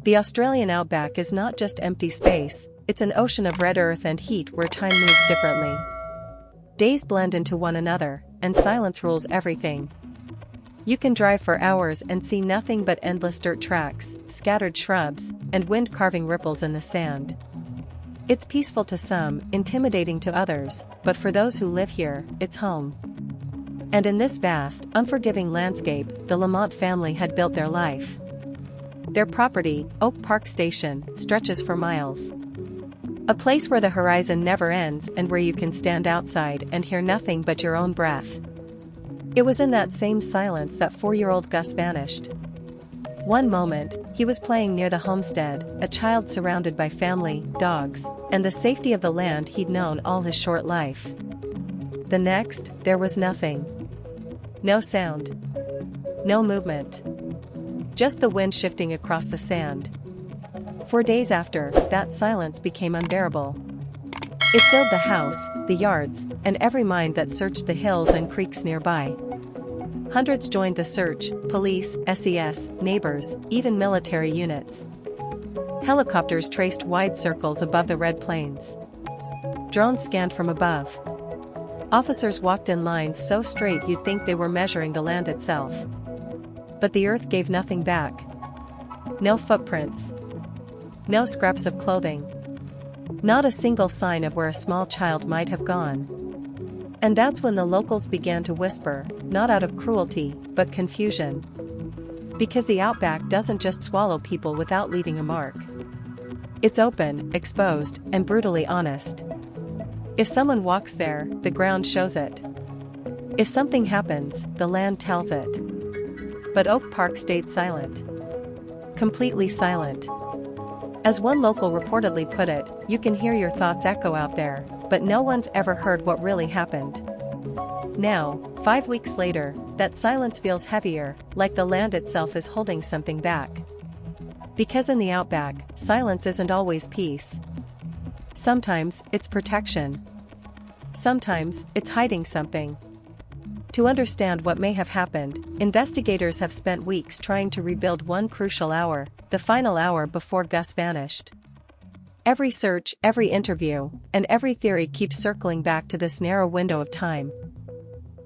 The Australian outback is not just empty space, it's an ocean of red earth and heat where time moves differently. Days blend into one another, and silence rules everything. You can drive for hours and see nothing but endless dirt tracks, scattered shrubs, and wind carving ripples in the sand. It's peaceful to some, intimidating to others, but for those who live here, it's home. And in this vast, unforgiving landscape, the Lamont family had built their life. Their property, Oak Park Station, stretches for miles. A place where the horizon never ends and where you can stand outside and hear nothing but your own breath. It was in that same silence that 4-year-old Gus vanished. One moment, he was playing near the homestead, a child surrounded by family, dogs, and the safety of the land he'd known all his short life. The next, there was nothing. No sound. No movement. Just the wind shifting across the sand. For days after, that silence became unbearable. It filled the house, the yards, and every mind that searched the hills and creeks nearby. Hundreds joined the search, police, SES, neighbors, even military units. Helicopters traced wide circles above the red plains. Drones scanned from above. Officers walked in lines so straight you'd think they were measuring the land itself. But the earth gave nothing back. No footprints. No scraps of clothing. Not a single sign of where a small child might have gone. And that's when the locals began to whisper, not out of cruelty, but confusion. Because the outback doesn't just swallow people without leaving a mark. It's open, exposed, and brutally honest. If someone walks there, the ground shows it. If something happens, the land tells it. But Oak Park stayed silent. Completely silent. As one local reportedly put it, you can hear your thoughts echo out there, but no one's ever heard what really happened. Now, 5 weeks later, that silence feels heavier, like the land itself is holding something back. Because in the outback, silence isn't always peace. Sometimes, it's protection. Sometimes, it's hiding something. To understand what may have happened, investigators have spent weeks trying to rebuild one crucial hour, the final hour before Gus vanished. Every search, every interview, and every theory keeps circling back to this narrow window of time.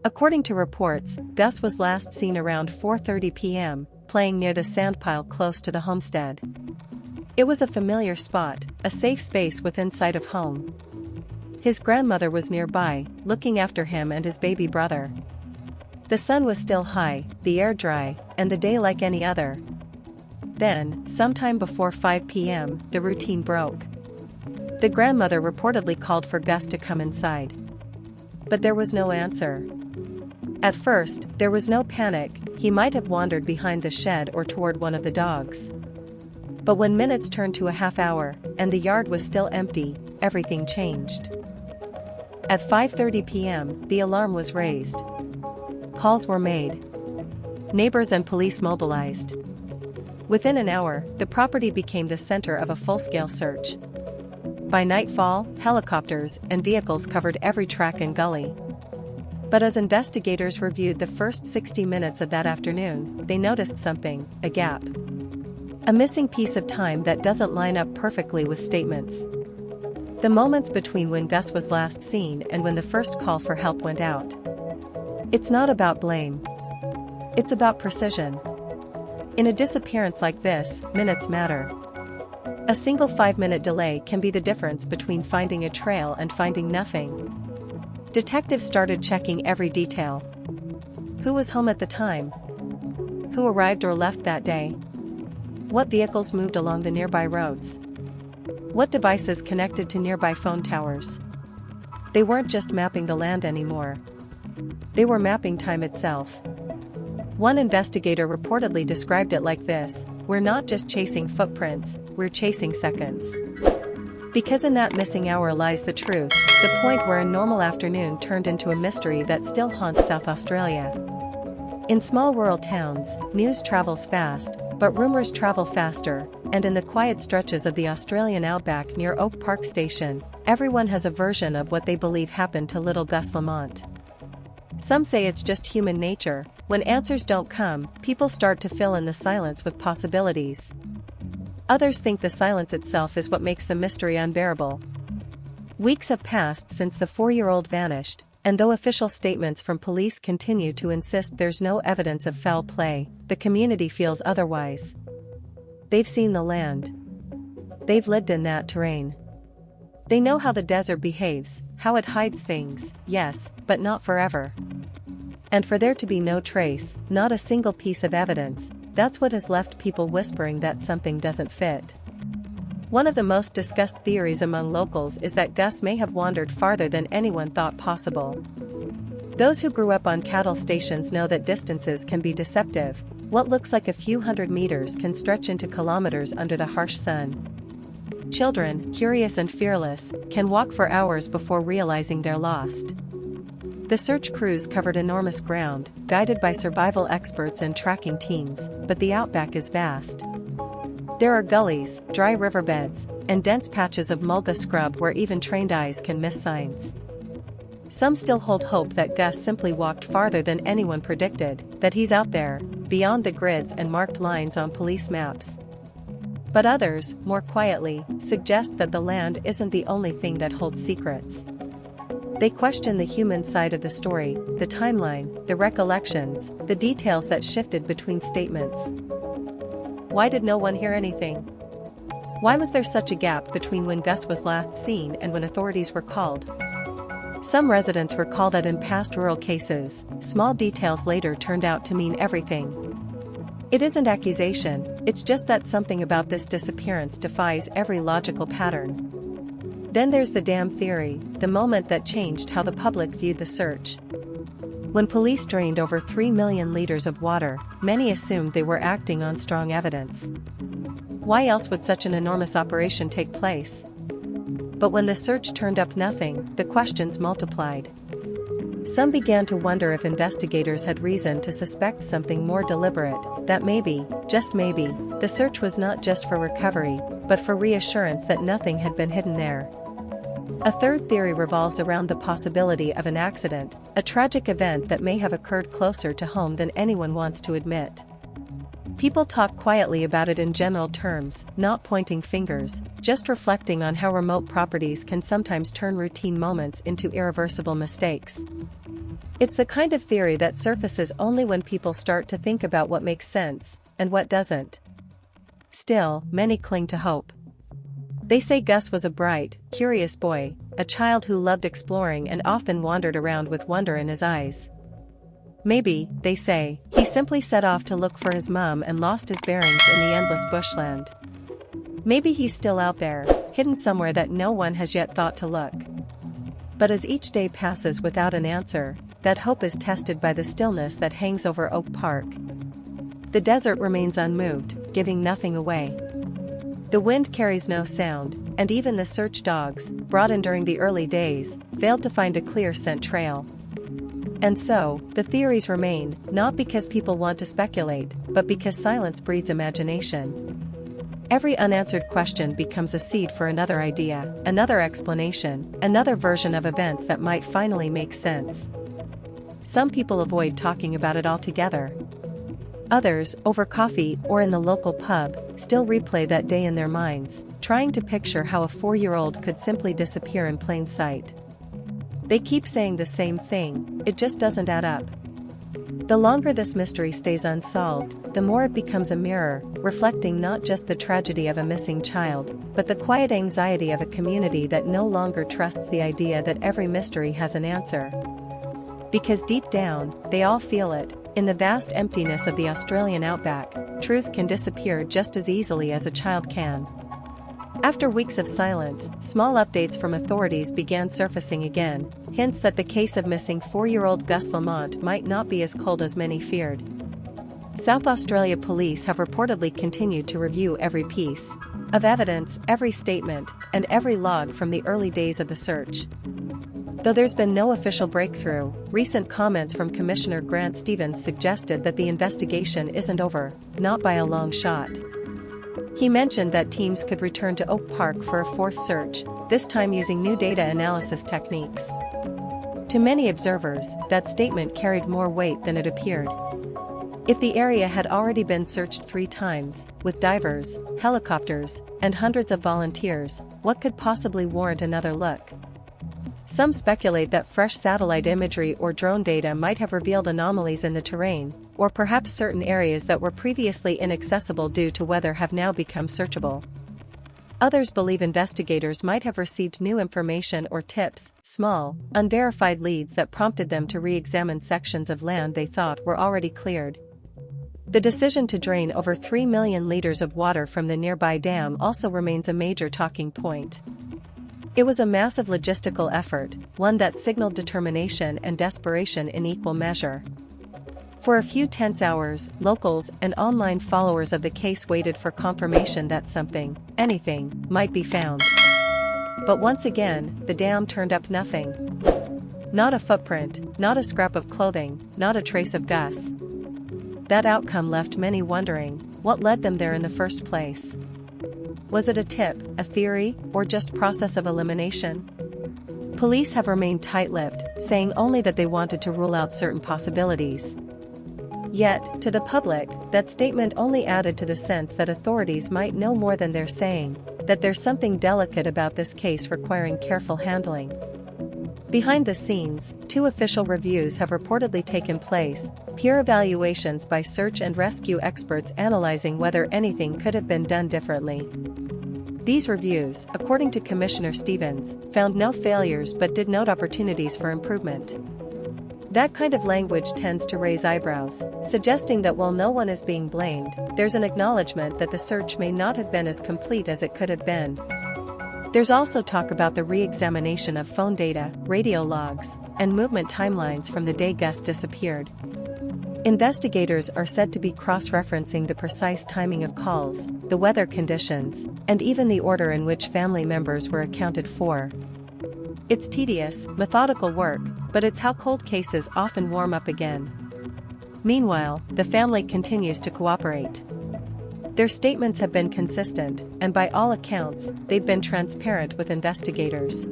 According to reports, Gus was last seen around 4:30 p.m., playing near the sandpile close to the homestead. It was a familiar spot, a safe space within sight of home. His grandmother was nearby, looking after him and his baby brother. The sun was still high, the air dry, and the day like any other. Then, sometime before 5 p.m., the routine broke. The grandmother reportedly called for Gus to come inside. But there was no answer. At first, there was no panic, he might have wandered behind the shed or toward one of the dogs. But when minutes turned to a half hour, and the yard was still empty, everything changed. At 5:30 p.m., the alarm was raised. Calls were made. Neighbors and police mobilized. Within an hour, the property became the center of a full-scale search. By nightfall, helicopters and vehicles covered every track and gully. But as investigators reviewed the first 60 minutes of that afternoon, they noticed something, a gap. A missing piece of time that doesn't line up perfectly with statements. The moments between when Gus was last seen and when the first call for help went out. It's not about blame. It's about precision. In a disappearance like this, minutes matter. A single 5-minute delay can be the difference between finding a trail and finding nothing. Detectives started checking every detail. Who was home at the time? Who arrived or left that day? What vehicles moved along the nearby roads? What devices connected to nearby phone towers? They weren't just mapping the land anymore. They were mapping time itself. One investigator reportedly described it like this: we're not just chasing footprints, we're chasing seconds. Because in that missing hour lies the truth, the point where a normal afternoon turned into a mystery that still haunts South Australia. In small rural towns, news travels fast, but rumors travel faster, and in the quiet stretches of the Australian outback near Oak Park Station, everyone has a version of what they believe happened to little Gus Lamont. Some say it's just human nature. When answers don't come, people start to fill in the silence with possibilities. Others think the silence itself is what makes the mystery unbearable. Weeks have passed since the 4-year-old vanished, and though official statements from police continue to insist there's no evidence of foul play, the community feels otherwise. They've seen the land. They've lived in that terrain. They know how the desert behaves, how it hides things, yes, but not forever. And for there to be no trace, not a single piece of evidence, that's what has left people whispering that something doesn't fit. One of the most discussed theories among locals is that Gus may have wandered farther than anyone thought possible. Those who grew up on cattle stations know that distances can be deceptive. What looks like a few hundred meters can stretch into kilometers under the harsh sun. Children, curious and fearless, can walk for hours before realizing they're lost. The search crews covered enormous ground, guided by survival experts and tracking teams, but the outback is vast. There are gullies, dry riverbeds, and dense patches of mulga scrub where even trained eyes can miss signs. Some still hold hope that Gus simply walked farther than anyone predicted, that he's out there, beyond the grids and marked lines on police maps. But others, more quietly, suggest that the land isn't the only thing that holds secrets. They question the human side of the story, the timeline, the recollections, the details that shifted between statements. Why did no one hear anything? Why was there such a gap between when Gus was last seen and when authorities were called? Some residents recall that in past rural cases, small details later turned out to mean everything. It isn't accusation, it's just that something about this disappearance defies every logical pattern. Then there's the dam theory, the moment that changed how the public viewed the search. When police drained over 3 million liters of water, many assumed they were acting on strong evidence. Why else would such an enormous operation take place? But when the search turned up nothing, the questions multiplied. Some began to wonder if investigators had reason to suspect something more deliberate, that maybe, just maybe, the search was not just for recovery, but for reassurance that nothing had been hidden there. A third theory revolves around the possibility of an accident, a tragic event that may have occurred closer to home than anyone wants to admit. People talk quietly about it in general terms, not pointing fingers, just reflecting on how remote properties can sometimes turn routine moments into irreversible mistakes. It's the kind of theory that surfaces only when people start to think about what makes sense, and what doesn't. Still, many cling to hope. They say Gus was a bright, curious boy, a child who loved exploring and often wandered around with wonder in his eyes. Maybe, they say, he simply set off to look for his mom and lost his bearings in the endless bushland. Maybe he's still out there, hidden somewhere that no one has yet thought to look. But as each day passes without an answer, that hope is tested by the stillness that hangs over Oak Park. The desert remains unmoved, giving nothing away. The wind carries no sound, and even the search dogs, brought in during the early days, failed to find a clear scent trail. And so, the theories remain, not because people want to speculate, but because silence breeds imagination. Every unanswered question becomes a seed for another idea, another explanation, another version of events that might finally make sense. Some people avoid talking about it altogether. Others, over coffee or in the local pub, still replay that day in their minds, trying to picture how a 4-year-old could simply disappear in plain sight. They keep saying the same thing, it just doesn't add up. The longer this mystery stays unsolved, the more it becomes a mirror, reflecting not just the tragedy of a missing child, but the quiet anxiety of a community that no longer trusts the idea that every mystery has an answer. Because deep down, they all feel it. In the vast emptiness of the Australian outback, truth can disappear just as easily as a child can. After weeks of silence, small updates from authorities began surfacing again, hints that the case of missing 4-year-old Gus Lamont might not be as cold as many feared. South Australia police have reportedly continued to review every piece of evidence, every statement, and every log from the early days of the search. Though there's been no official breakthrough, recent comments from Commissioner Grant Stevens suggested that the investigation isn't over, not by a long shot. He mentioned that teams could return to Oak Park for a fourth search, this time using new data analysis techniques. To many observers, that statement carried more weight than it appeared. If the area had already been searched 3 times, with divers, helicopters, and hundreds of volunteers, what could possibly warrant another look? Some speculate that fresh satellite imagery or drone data might have revealed anomalies in the terrain, or perhaps certain areas that were previously inaccessible due to weather have now become searchable. Others believe investigators might have received new information or tips, small, unverified leads that prompted them to re-examine sections of land they thought were already cleared. The decision to drain over 3 million liters of water from the nearby dam also remains a major talking point. It was a massive logistical effort, one that signaled determination and desperation in equal measure. For a few tense hours, locals and online followers of the case waited for confirmation that something, anything, might be found. But once again, the dam turned up nothing. Not a footprint, not a scrap of clothing, not a trace of Gus. That outcome left many wondering, what led them there in the first place? Was it a tip, a theory, or just process of elimination? Police have remained tight-lipped, saying only that they wanted to rule out certain possibilities. Yet, to the public, that statement only added to the sense that authorities might know more than they're saying, that there's something delicate about this case requiring careful handling. Behind the scenes, 2 official reviews have reportedly taken place, peer evaluations by search and rescue experts analyzing whether anything could have been done differently. These reviews, according to Commissioner Stevens, found no failures but did note opportunities for improvement. That kind of language tends to raise eyebrows, suggesting that while no one is being blamed, there's an acknowledgement that the search may not have been as complete as it could have been. There's also talk about the re-examination of phone data, radio logs, and movement timelines from the day Gus disappeared. Investigators are said to be cross-referencing the precise timing of calls, the weather conditions, and even the order in which family members were accounted for. It's tedious, methodical work, but it's how cold cases often warm up again. Meanwhile, the family continues to cooperate. Their statements have been consistent, and by all accounts, they've been transparent with investigators.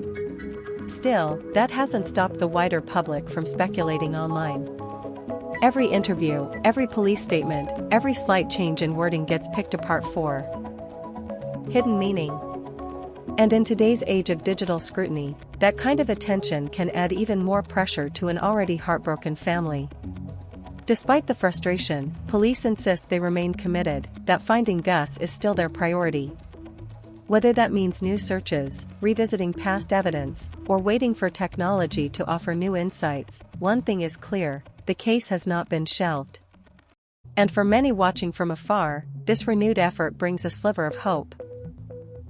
Still, that hasn't stopped the wider public from speculating online. Every interview, every police statement, every slight change in wording gets picked apart for hidden meaning. And in today's age of digital scrutiny, that kind of attention can add even more pressure to an already heartbroken family. Despite the frustration, police insist they remain committed, that finding Gus is still their priority. Whether that means new searches, revisiting past evidence, or waiting for technology to offer new insights, one thing is clear, the case has not been shelved. And for many watching from afar, this renewed effort brings a sliver of hope.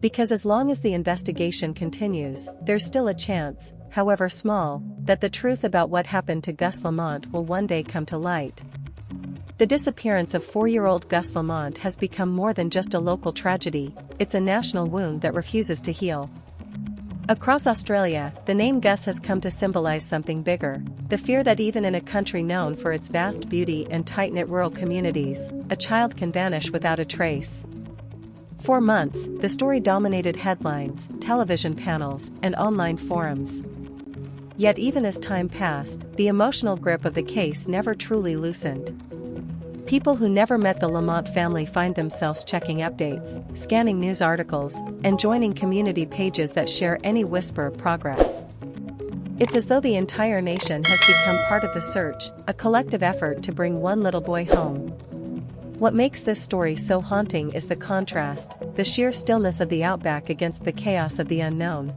Because as long as the investigation continues, there's still a chance, however small, that the truth about what happened to Gus Lamont will one day come to light. The disappearance of 4-year-old Gus Lamont has become more than just a local tragedy, it's a national wound that refuses to heal. Across Australia, the name Gus has come to symbolize something bigger, the fear that even in a country known for its vast beauty and tight-knit rural communities, a child can vanish without a trace. For months, the story dominated headlines, television panels, and online forums. Yet even as time passed, the emotional grip of the case never truly loosened. People who never met the Lamont family find themselves checking updates, scanning news articles, and joining community pages that share any whisper of progress. It's as though the entire nation has become part of the search, a collective effort to bring one little boy home. What makes this story so haunting is the contrast, the sheer stillness of the Outback against the chaos of the unknown.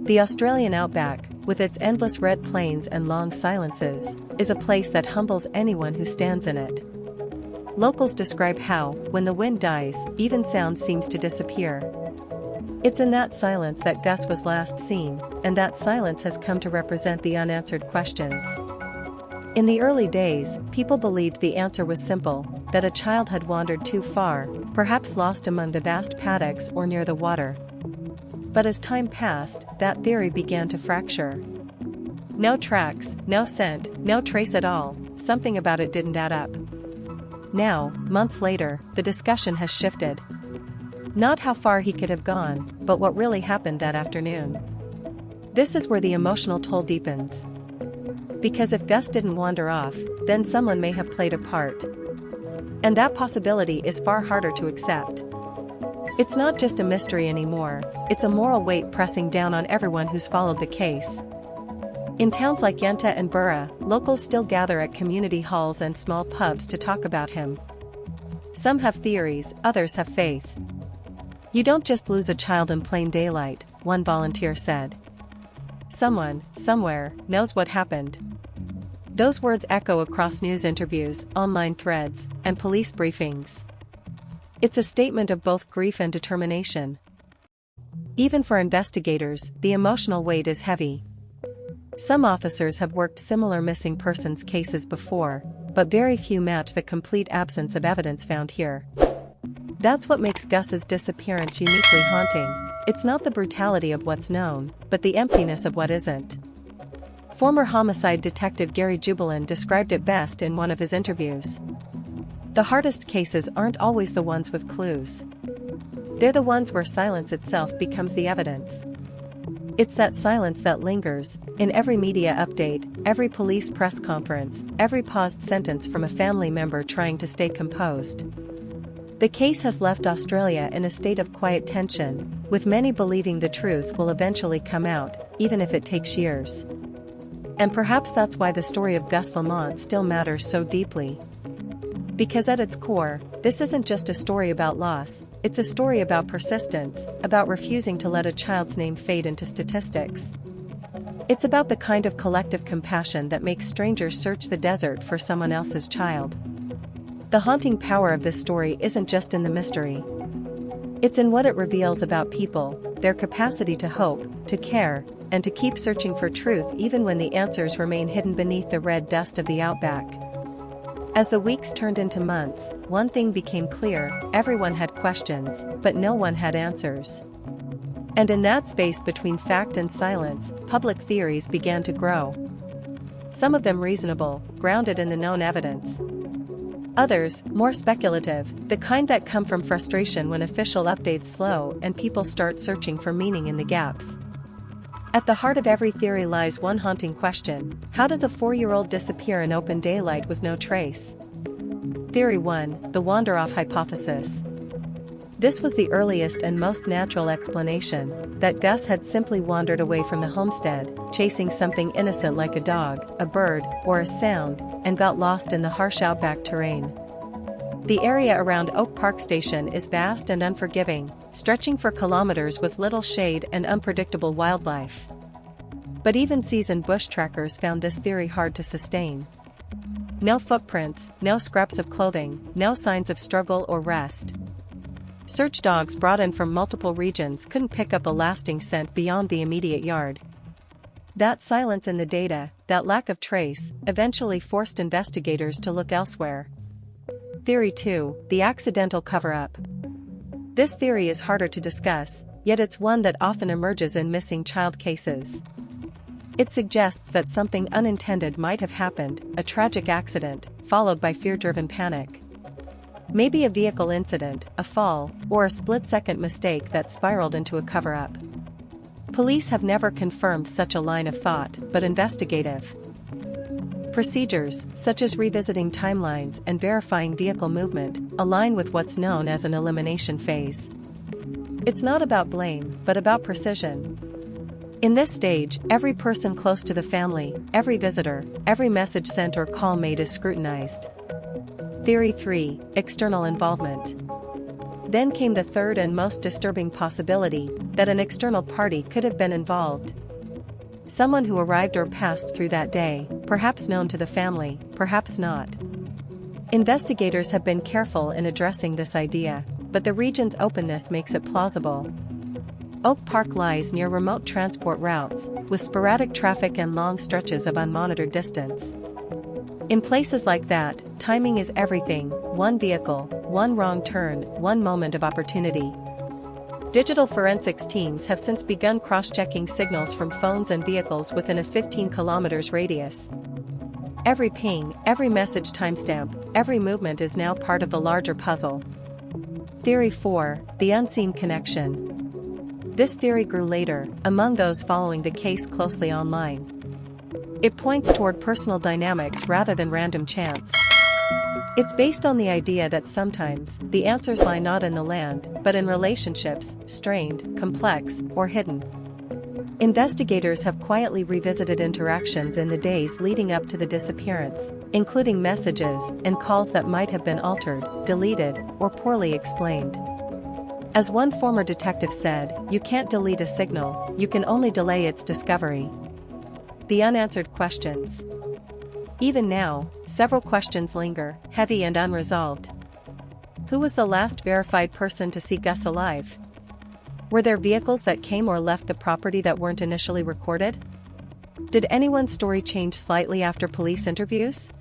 The Australian Outback, with its endless red plains and long silences, is a place that humbles anyone who stands in it. Locals describe how, when the wind dies, even sound seems to disappear. It's in that silence that Gus was last seen, and that silence has come to represent the unanswered questions. In the early days, people believed the answer was simple, that a child had wandered too far, perhaps lost among the vast paddocks or near the water. But as time passed, that theory began to fracture. No tracks, no scent, no trace at all, something about it didn't add up. Now, months later, the discussion has shifted. Not how far he could have gone, but what really happened that afternoon. This is where the emotional toll deepens. Because if Gus didn't wander off, then someone may have played a part. And that possibility is far harder to accept. It's not just a mystery anymore, it's a moral weight pressing down on everyone who's followed the case. In towns like Yenta and Burra, locals still gather at community halls and small pubs to talk about him. Some have theories, others have faith. You don't just lose a child in plain daylight, one volunteer said. Someone, somewhere, knows what happened. Those words echo across news interviews, online threads, and police briefings. It's a statement of both grief and determination. Even for investigators, the emotional weight is heavy. Some officers have worked similar missing persons cases before, but very few match the complete absence of evidence found here. That's what makes Gus's disappearance uniquely haunting. It's not the brutality of what's known, but the emptiness of what isn't. Former homicide detective Gary Jubelin described it best in one of his interviews. The hardest cases aren't always the ones with clues. They're the ones where silence itself becomes the evidence. It's that silence that lingers, in every media update, every police press conference, every paused sentence from a family member trying to stay composed. The case has left Australia in a state of quiet tension, with many believing the truth will eventually come out, even if it takes years. And perhaps that's why the story of Gus Lamont still matters so deeply. Because at its core, this isn't just a story about loss, it's a story about persistence, about refusing to let a child's name fade into statistics. It's about the kind of collective compassion that makes strangers search the desert for someone else's child. The haunting power of this story isn't just in the mystery. It's in what it reveals about people, their capacity to hope, to care, and to keep searching for truth even when the answers remain hidden beneath the red dust of the Outback. As the weeks turned into months, one thing became clear: everyone had questions, but no one had answers. And in that space between fact and silence, public theories began to grow. Some of them reasonable, grounded in the known evidence. Others, more speculative, the kind that come from frustration when official updates slow and people start searching for meaning in the gaps. At the heart of every theory lies one haunting question: how does a 4-year-old disappear in open daylight with no trace? Theory 1, the wander-off hypothesis. This was the earliest and most natural explanation, that Gus had simply wandered away from the homestead, chasing something innocent like a dog, a bird, or a sound, and got lost in the harsh outback terrain. The area around Oak Park Station is vast and unforgiving, stretching for kilometers with little shade and unpredictable wildlife. But even seasoned bush trackers found this theory hard to sustain. No footprints, no scraps of clothing, no signs of struggle or rest. Search dogs brought in from multiple regions couldn't pick up a lasting scent beyond the immediate yard. That silence in the data, that lack of trace, eventually forced investigators to look elsewhere. Theory 2, the accidental cover-up. This theory is harder to discuss, yet it's one that often emerges in missing child cases. It suggests that something unintended might have happened, a tragic accident, followed by fear-driven panic. Maybe a vehicle incident, a fall, or a split-second mistake that spiraled into a cover-up. Police have never confirmed such a line of thought, but investigative procedures, such as revisiting timelines and verifying vehicle movement, align with what's known as an elimination phase. It's not about blame, but about precision. In this stage, every person close to the family, every visitor, every message sent or call made is scrutinized. Theory 3, external involvement. Then came the third and most disturbing possibility, that an external party could have been involved. Someone who arrived or passed through that day, perhaps known to the family, perhaps not. Investigators have been careful in addressing this idea, but the region's openness makes it plausible. Oak Park lies near remote transport routes, with sporadic traffic and long stretches of unmonitored distance. In places like that, timing is everything: one vehicle, one wrong turn, one moment of opportunity. Digital forensics teams have since begun cross-checking signals from phones and vehicles within a 15 kilometers radius. Every ping, every message timestamp, every movement is now part of the larger puzzle. Theory 4, the unseen connection. This theory grew later, among those following the case closely online. It points toward personal dynamics rather than random chance. It's based on the idea that sometimes the answers lie not in the land, but in relationships, strained, complex, or hidden. Investigators have quietly revisited interactions in the days leading up to the disappearance, including messages and calls that might have been altered, deleted, or poorly explained. As one former detective said, "You can't delete a signal, you can only delay its discovery." The unanswered questions. Even now, several questions linger, heavy and unresolved. Who was the last verified person to see Gus alive? Were there vehicles that came or left the property that weren't initially recorded? Did anyone's story change slightly after police interviews?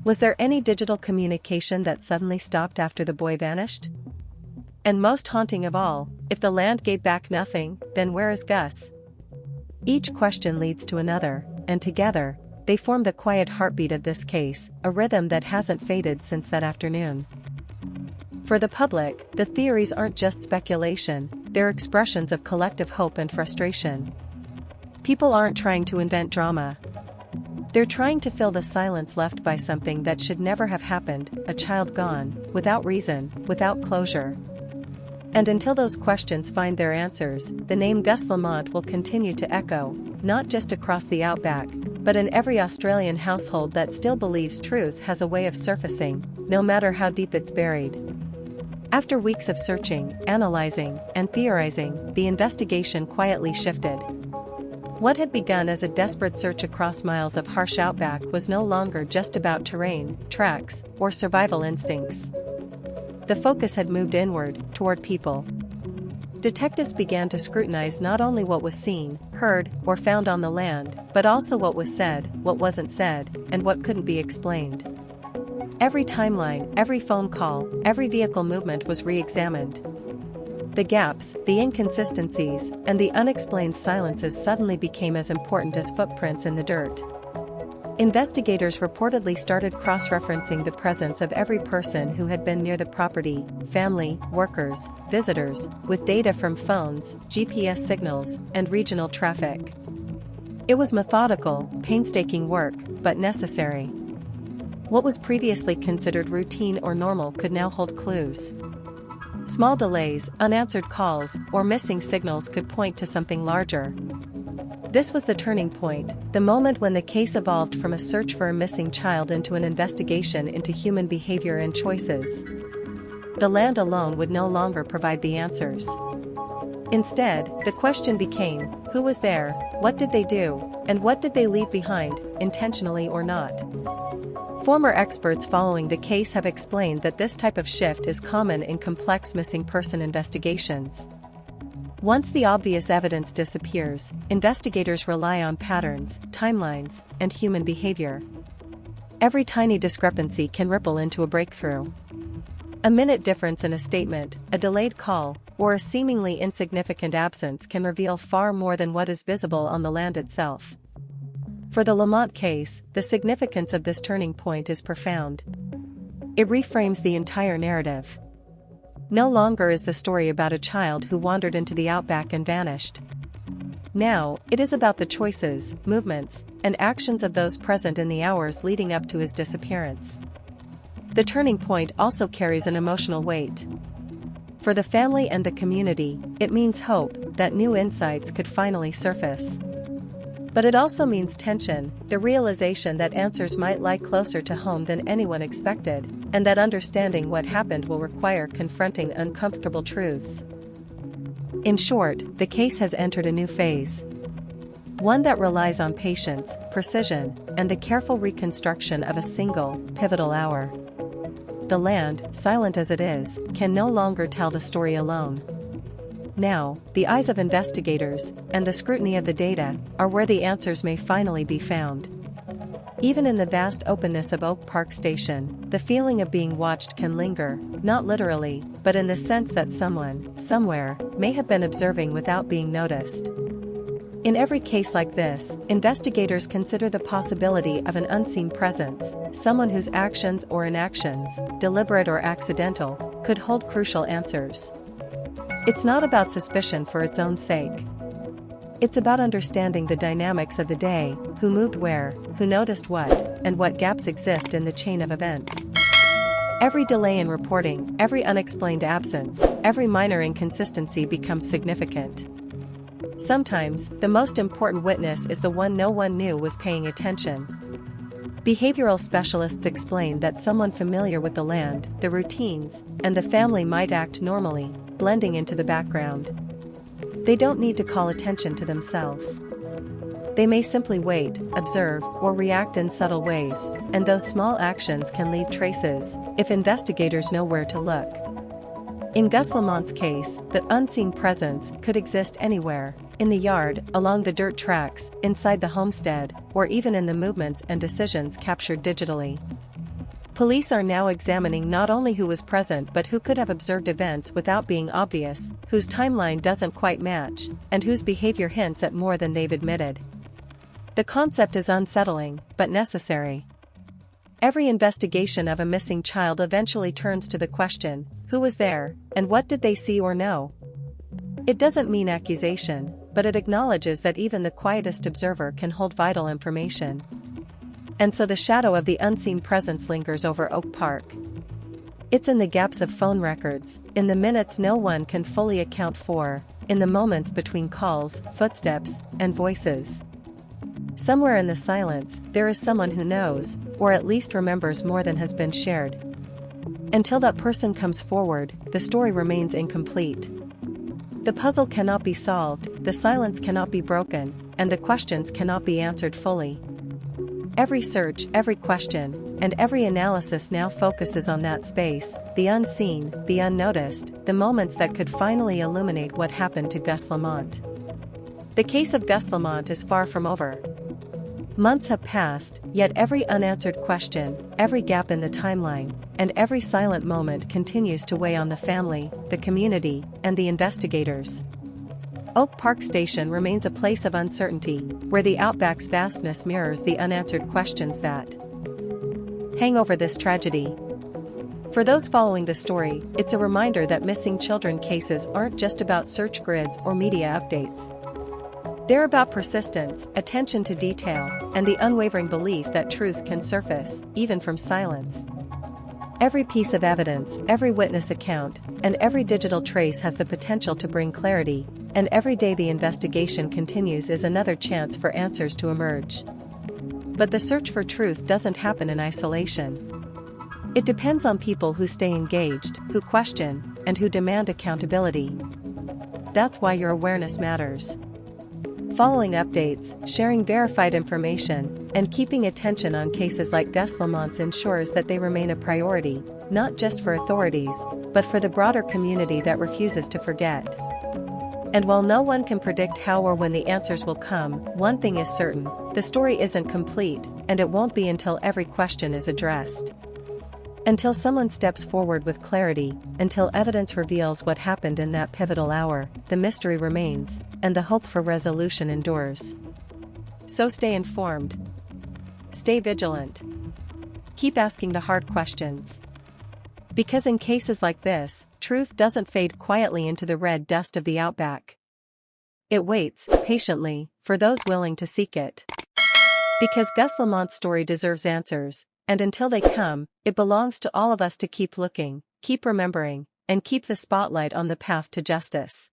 Was there any digital communication that suddenly stopped after the boy vanished? And most haunting of all, if the land gave back nothing, then where is Gus? Each question leads to another, and together, they form the quiet heartbeat of this case, a rhythm that hasn't faded since that afternoon. For the public, the theories aren't just speculation, they're expressions of collective hope and frustration. People aren't trying to invent drama. They're trying to fill the silence left by something that should never have happened, a child gone, without reason, without closure. And until those questions find their answers, the name Gus Lamont will continue to echo, not just across the Outback, but in every Australian household that still believes truth has a way of surfacing, no matter how deep it's buried. After weeks of searching, analyzing, and theorizing, the investigation quietly shifted. What had begun as a desperate search across miles of harsh outback was no longer just about terrain, tracks, or survival instincts. The focus had moved inward, toward people. Detectives began to scrutinize not only what was seen, heard, or found on the land, but also what was said, what wasn't said, and what couldn't be explained. Every timeline, every phone call, every vehicle movement was re-examined. The gaps, the inconsistencies, and the unexplained silences suddenly became as important as footprints in the dirt. Investigators reportedly started cross-referencing the presence of every person who had been near the property, family, workers, visitors, with data from phones, GPS signals, and regional traffic. It was methodical, painstaking work, but necessary. What was previously considered routine or normal could now hold clues. Small delays, unanswered calls, or missing signals could point to something larger. This was the turning point, the moment when the case evolved from a search for a missing child into an investigation into human behavior and choices. The land alone would no longer provide the answers. Instead, the question became, who was there, what did they do, and what did they leave behind, intentionally or not? Former experts following the case have explained that this type of shift is common in complex missing person investigations. Once the obvious evidence disappears, investigators rely on patterns, timelines, and human behavior. Every tiny discrepancy can ripple into a breakthrough. A minute difference in a statement, a delayed call, or a seemingly insignificant absence can reveal far more than what is visible on the land itself. For the Lamont case, the significance of this turning point is profound. It reframes the entire narrative. No longer is the story about a child who wandered into the outback and vanished. Now, it is about the choices, movements, and actions of those present in the hours leading up to his disappearance. The turning point also carries an emotional weight. For the family and the community, it means hope that new insights could finally surface. But it also means tension, the realization that answers might lie closer to home than anyone expected, and that understanding what happened will require confronting uncomfortable truths. In short, the case has entered a new phase. One that relies on patience, precision, and the careful reconstruction of a single, pivotal hour. The land, silent as it is, can no longer tell the story alone. Now, the eyes of investigators, and the scrutiny of the data, are where the answers may finally be found. Even in the vast openness of Oak Park Station, the feeling of being watched can linger, not literally, but in the sense that someone, somewhere, may have been observing without being noticed. In every case like this, investigators consider the possibility of an unseen presence, someone whose actions or inactions, deliberate or accidental, could hold crucial answers. It's not about suspicion for its own sake. It's about understanding the dynamics of the day, who moved where, who noticed what, and what gaps exist in the chain of events. Every delay in reporting, every unexplained absence, every minor inconsistency becomes significant. Sometimes, the most important witness is the one no one knew was paying attention. Behavioral specialists explain that someone familiar with the land, the routines, and the family might act normally, blending into the background. They don't need to call attention to themselves. They may simply wait, observe, or react in subtle ways, and those small actions can leave traces, if investigators know where to look. In Gus Lamont's case, the unseen presence could exist anywhere, in the yard, along the dirt tracks, inside the homestead, or even in the movements and decisions captured digitally. Police are now examining not only who was present but who could have observed events without being obvious, whose timeline doesn't quite match, and whose behavior hints at more than they've admitted. The concept is unsettling, but necessary. Every investigation of a missing child eventually turns to the question, who was there, and what did they see or know? It doesn't mean accusation, but it acknowledges that even the quietest observer can hold vital information. And so the shadow of the unseen presence lingers over Oak Park. It's in the gaps of phone records, in the minutes no one can fully account for, in the moments between calls, footsteps, and voices. Somewhere in the silence, there is someone who knows, or at least remembers more than has been shared. Until that person comes forward, the story remains incomplete. The puzzle cannot be solved, the silence cannot be broken, and the questions cannot be answered fully. Every search, every question, and every analysis now focuses on that space, the unseen, the unnoticed, the moments that could finally illuminate what happened to Gus Lamont. The case of Gus Lamont is far from over. Months have passed, yet every unanswered question, every gap in the timeline, and every silent moment continues to weigh on the family, the community, and the investigators. Oak Park Station remains a place of uncertainty, where the Outback's vastness mirrors the unanswered questions that hang over this tragedy. For those following the story, it's a reminder that missing children cases aren't just about search grids or media updates. They're about persistence, attention to detail, and the unwavering belief that truth can surface, even from silence. Every piece of evidence, every witness account, and every digital trace has the potential to bring clarity, and every day the investigation continues is another chance for answers to emerge. But the search for truth doesn't happen in isolation. It depends on people who stay engaged, who question, and who demand accountability. That's why your awareness matters. Following updates, sharing verified information, and keeping attention on cases like Gus Lamont's ensures that they remain a priority, not just for authorities, but for the broader community that refuses to forget. And while no one can predict how or when the answers will come, one thing is certain, the story isn't complete, and it won't be until every question is addressed. Until someone steps forward with clarity, until evidence reveals what happened in that pivotal hour, the mystery remains, and the hope for resolution endures. So stay informed. Stay vigilant. Keep asking the hard questions. Because in cases like this, truth doesn't fade quietly into the red dust of the Outback. It waits, patiently, for those willing to seek it. Because Gus Lamont's story deserves answers, and until they come, it belongs to all of us to keep looking, keep remembering, and keep the spotlight on the path to justice.